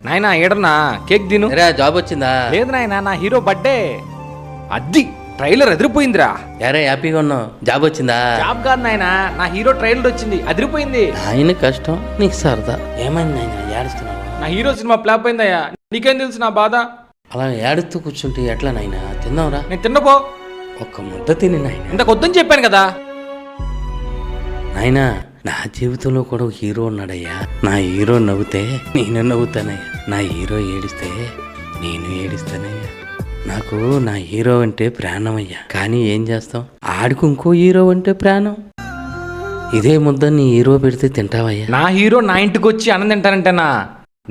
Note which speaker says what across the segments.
Speaker 1: నాయనా ఏడన్నా కేక్ తిను.
Speaker 2: జాబ్ వచ్చిందా?
Speaker 1: లేదు నాయనా, నా హీరో బర్త్డే. అది ట్రైలర్ అదిరిపోయిందిరా.
Speaker 2: యారే హ్యాపీగా ఉన్నావు? జాబ్ వచ్చిందా?
Speaker 1: జాబ్ కాదు నాయనా, నా హీరో ట్రైలర్ వచ్చింది, అదిరిపోయింది.
Speaker 2: ఆయన కష్టం నీకు సరదా. ఏమైంది నాయన ఏడుస్తున్నావు?
Speaker 1: నా హీరో సినిమా ఫ్లాప్ అయిందయ్యా, నీకేం తెలుసు నా బాధ?
Speaker 2: అలా ఏడుస్తూ కూర్చుంటే ఎట్లా నాయన? తిన్నావురా?
Speaker 1: నేను తిన్నపో.
Speaker 2: ఒక్క ముద్ద తిని నాయన.
Speaker 1: ఇంతకు వద్దని చెప్పాను కదా
Speaker 2: నాయనా. నా జీవితంలో కూడా ఒక హీరో ఉన్నాడయ్యా. నా హీరో నవ్వుతే నేను నవ్వుతానయ్యా, నా హీరో ఏడిస్తే నేను ఏడిస్తానయ్యా. నాకు నా హీరో అంటే ప్రాణం అయ్యా. కానీ ఏం చేస్తాం, ఆడికి ఇంకో హీరో అంటే ప్రాణం. ఇదే ముద్ద నీ హీరో పెడితే తింటావయ్యా?
Speaker 1: నా హీరో నా ఇంటికి వచ్చి అన్నం తింటానంటేనా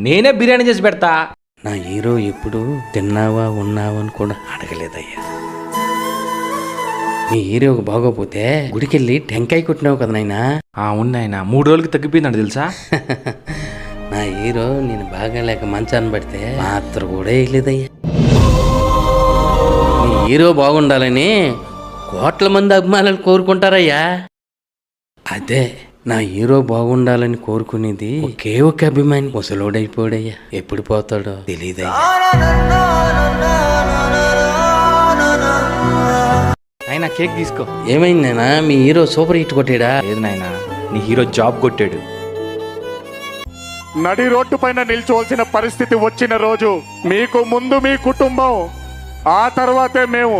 Speaker 1: నేనే బిర్యానీ చేసి పెడతా.
Speaker 2: నా హీరో ఎప్పుడు తిన్నావా ఉన్నావా అని కూడా అడగలేదయ్యా. నీ హీరోకి బాగోపోతే గుడికెళ్ళి టెంకాయ కొట్టినావు కదా నాయనా?
Speaker 1: ఉన్నాయన 3 రోజులకి తగ్గిపోయిందంట తెలుసా.
Speaker 2: నా హీరో నేను బాగాలేక మంచాన్ని పడితే మాత్రం కూడా వేయలేదయ్యా. నీ హీరో బాగుండాలని కోట్ల మంది అభిమానులు కోరుకుంటారయ్యా. అదే నా హీరో బాగుండాలని కోరుకునేది ఒకే ఒక అభిమాని. ముసలోడైపోడయ్యా, ఎప్పుడు పోతాడో తెలీదయ్యా.
Speaker 1: అయినా కేక్ తీసుకో.
Speaker 2: ఏమైంది నాయనా, మీ హీరో సూపర్ హిట్ కొట్టాడా?
Speaker 1: లేదు నాయనా, నీ హీరో జాబ్ కొట్టాడు.
Speaker 3: నడి రోడ్డు పైన నిల్చోవలసిన పరిస్థితి వచ్చిన రోజు మీకు ముందు మీ కుటుంబం, ఆ తర్వాతే మేము